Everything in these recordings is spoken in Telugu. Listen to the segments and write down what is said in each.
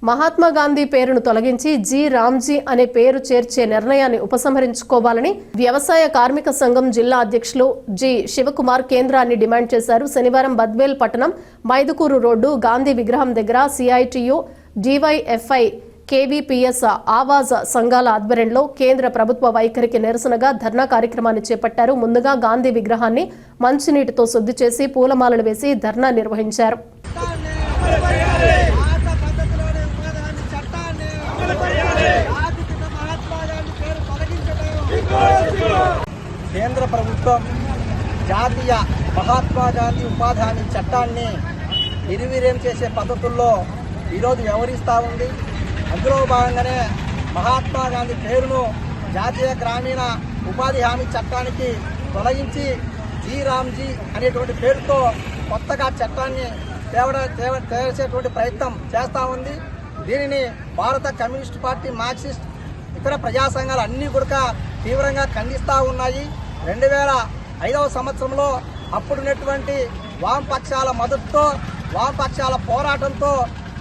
మహాత్మా గాంధీ పేరును తొలగించి జి రామ్జీ అనే పేరు చేర్చే నిర్ణయాన్ని ఉపసంహరించుకోవాలని వ్యవసాయ కార్మిక సంఘం జిల్లా అధ్యక్షులు జి శివకుమార్ కేంద్రాన్ని డిమాండ్ చేశారు. శనివారం బద్వేల్ పట్టణం మైదుకూరు రోడ్డు గాంధీ విగ్రహం దగ్గర సిఐటియు, డివైఎఫ్ఐ, కేవీపీఎస్ ఆవాజ్ సంఘాల ఆధ్వర్యంలో కేంద్ర ప్రభుత్వ వైఖరికి నిరసనగా ధర్నా కార్యక్రమాన్ని చేపట్టారు. ముందుగా గాంధీ విగ్రహాన్ని మంచినీటితో శుద్ధి చేసి పూలమాలలు వేసి ధర్నా నిర్వహించారు. కేంద్ర ప్రభుత్వం జాతీయ మహాత్మా గాంధీ ఉపాధి హామీ చట్టాన్ని నిర్వీర్యం చేసే పద్ధతుల్లో ఈరోజు వ్యవహరిస్తూ ఉంది. అందులో భాగంగానే మహాత్మా గాంధీ పేరును జాతీయ గ్రామీణ ఉపాధి హామీ చట్టానికి తొలగించి జి రామ్జీ అనేటువంటి పేరుతో కొత్తగా చట్టాన్ని చేసేటువంటి ప్రయత్నం చేస్తూ ఉంది. దీనిని భారత కమ్యూనిస్ట్ పార్టీ, మార్క్సిస్ట్, ఇతర ప్రజా సంఘాలు అన్నీ కూడా తీవ్రంగా ఖండిస్తూ ఉన్నాయి. 2005వ సంవత్సరంలో అప్పుడున్నటువంటి వామపక్షాల మద్దతుతో, వామపక్షాల పోరాటంతో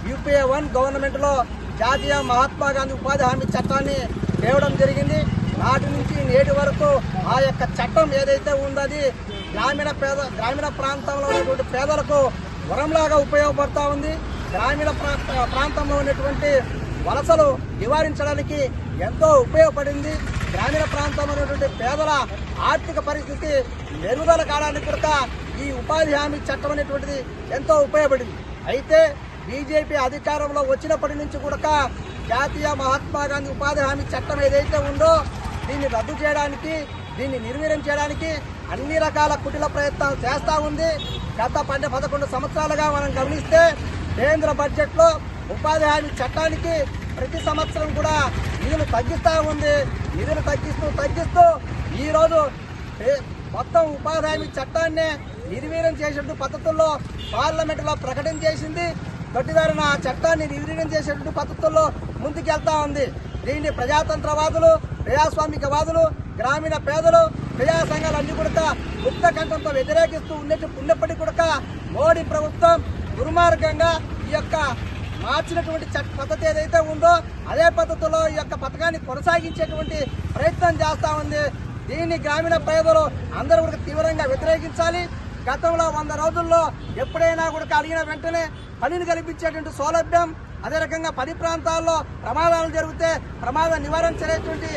యూపీఏ 1 గవర్నమెంట్లో జాతీయ మహాత్మా గాంధీ ఉపాధి హామీ చట్టాన్ని తేవడం జరిగింది. నాటి నుంచి నేటి వరకు ఆ యొక్క చట్టం ఏదైతే ఉందో అది గ్రామీణ ప్రాంతంలో ఉన్నటువంటి పేదలకు వరంలాగా ఉపయోగపడుతూ ఉంది. గ్రామీణ ప్రాంతంలో ఉన్నటువంటి వలసలు నివారించడానికి ఎంతో ఉపయోగపడింది. గ్రామీణ ప్రాంతంలో ఉన్నటువంటి పేదల ఆర్థిక పరిస్థితి మెరుగుదల కావడానికి కూడా ఈ ఉపాధి హామీ చట్టం అనేటువంటిది ఎంతో ఉపయోగపడింది. అయితే బీజేపీ అధికారంలో వచ్చినప్పటి నుంచి కూడా జాతీయ మహాత్మా గాంధీ ఉపాధి హామీ చట్టం ఏదైతే ఉందో దీన్ని రద్దు చేయడానికి, దీన్ని నిర్వీర్యం చేయడానికి అన్ని రకాల కుటిల ప్రయత్నాలు చేస్తూ ఉంది. గత 11 సంవత్సరాలుగా మనం గమనిస్తే కేంద్ర బడ్జెట్లో ఉపాధి హామీ చట్టానికి ప్రతి సంవత్సరం కూడా నిధులు తగ్గిస్తూ ఉంది. నిధులు తగ్గిస్తూ ఈరోజు మొత్తం ఉపాధి హామీ చట్టాన్ని నిర్వీర్యం చేసేటువంటి పద్ధతుల్లో పార్లమెంటులో ప్రకటన చేసింది. దొడ్డిదారిన ఆ చట్టాన్ని నిర్వీర్యం చేసేటువంటి పద్ధతుల్లో ముందుకెళ్తా ఉంది. దీన్ని ప్రజాతంత్రవాదులు, ప్రజాస్వామికవాదులు, గ్రామీణ పేదలు, ప్రజా సంఘాలన్నీ కూడా ముక్త కంఠంతో వ్యతిరేకిస్తూ ఉన్నప్పటికీ కూడా మోడీ ప్రభుత్వం దుర్మార్గంగా ఈ యొక్క మార్చినటువంటి పద్ధతి ఏదైతే ఉందో అదే పద్ధతిలో ఈ యొక్క పథకాన్ని కొనసాగించేటువంటి ప్రయత్నం చేస్తూ ఉంది. దీన్ని గ్రామీణ పేదలు అందరూ కూడా తీవ్రంగా వ్యతిరేకించాలి. గతంలో 100 రోజుల్లో ఎప్పుడైనా కూడా అడిగిన వెంటనే పనిని కల్పించేటువంటి సౌలభ్యం, అదే రకంగా పని ప్రాంతాల్లో ప్రమాదాలు జరిగితే ప్రమాద నివారించేటువంటి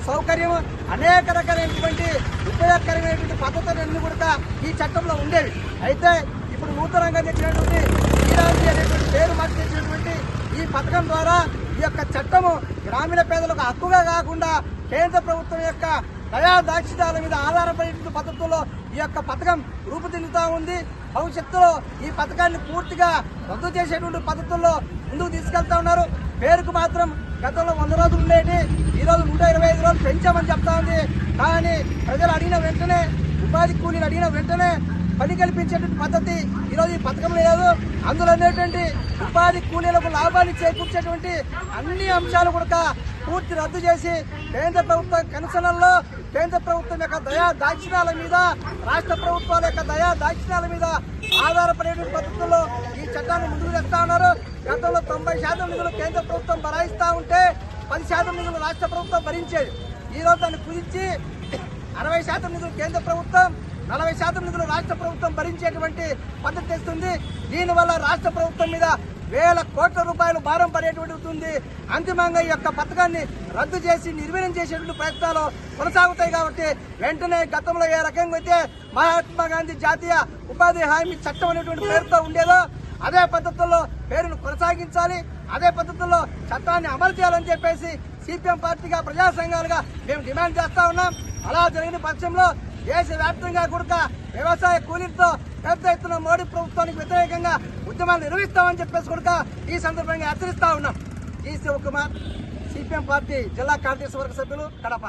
సౌకర్యం, అనేక రకాలైనటువంటి ఉపయోగకరమైనటువంటి పద్ధతులన్నీ కూడా ఈ చట్టంలో ఉండేవి. అయితే ఇప్పుడు నూతనంగా తెచ్చినటువంటి శ్రీరామ్జీ అనేటువంటి పేరు మార్చి తెచ్చినటువంటి ఈ పథకం ద్వారా ఈ యొక్క చట్టము గ్రామీణ పేదలకు హక్కుగా కాకుండా కేంద్ర ప్రభుత్వం యొక్క దయా దాక్షిణ్యాల మీద ఆధారపడే పద్ధతుల్లో ఈ యొక్క పథకం రూపుదిద్దుతూ ఉంది. భవిష్యత్తులో ఈ పథకాన్ని పూర్తిగా రద్దు చేసేటువంటి పద్ధతుల్లో ముందుకు తీసుకెళ్తా ఉన్నారు. పేరుకు మాత్రం గతంలో 100 రోజులు ఉండేది, ఈరోజు 125 రోజులు పెంచామని చెప్తా ఉంది. కానీ ప్రజలు అడిగిన వెంటనే, ఉపాధి కూలీలు అడిగిన వెంటనే పని కల్పించేటువంటి పద్ధతి ఈరోజు ఈ పథకం లేదు. అందులో ఉన్నటువంటి ఉపాధి కూలీలకు లాభాన్ని చేకూర్చేటువంటి అన్ని అంశాలు కూడా పూర్తి రద్దు చేసి కేంద్ర ప్రభుత్వ కనుసనల్లో కేంద్ర ప్రభుత్వం యొక్క దయా దాక్షిణ్యాల మీద, రాష్ట్ర ప్రభుత్వాల యొక్క దయా దాక్షిణ్యాల మీద ఆధారపడే పద్ధతుల్లో ఈ చట్టాన్ని ముందుకు తెస్తా ఉన్నారు. గతంలో 90% నిధులు కేంద్ర ప్రభుత్వం భరాయిస్తూ ఉంటే 10% నిధులు రాష్ట్ర ప్రభుత్వం భరించేది. ఈరోజు దాన్ని కుదించి 60% నిధులు కేంద్ర ప్రభుత్వం, 40% నిధులు రాష్ట్ర ప్రభుత్వం భరించేటువంటి పద్ధతి తెస్తుంది. దీనివల్ల రాష్ట్ర ప్రభుత్వం మీద వేల కోట్ల రూపాయలు భారం పడేటువంటి అంతిమంగా ఈ యొక్క పథకాన్ని రద్దు చేసి నిర్వీర్యం చేసేటువంటి ప్రయత్నాలు కొనసాగుతాయి. కాబట్టి వెంటనే గతంలో ఏ రకంగా అయితే మహాత్మా గాంధీ జాతీయ ఉపాధి హామీ చట్టం అనేటువంటి పేరుతో ఉండేదో అదే పద్ధతుల్లో పేరును కొనసాగించాలి. అదే పద్ధతుల్లో చట్టాన్ని అమలు చేయాలని చెప్పేసి సిపిఎం పార్టీగా, ప్రజా సంఘాలుగా మేము డిమాండ్ చేస్తా ఉన్నాం. అలా జరిగిన పక్షంలో దేశవ్యాప్తంగా కూడా వ్యవసాయ కూలీలతో పెద్ద ఎత్తున మోడీ ప్రభుత్వానికి వ్యతిరేకంగా ఉద్యమాలు నిర్వహిస్తామని చెప్పేసి కూడా ఈ సందర్భంగా హెచ్చరిస్తా ఉన్నాం. జి శివకుమార్, సిపిఎం పార్టీ జిల్లా కార్యదర్శి వర్గ సభ్యులు, కడప.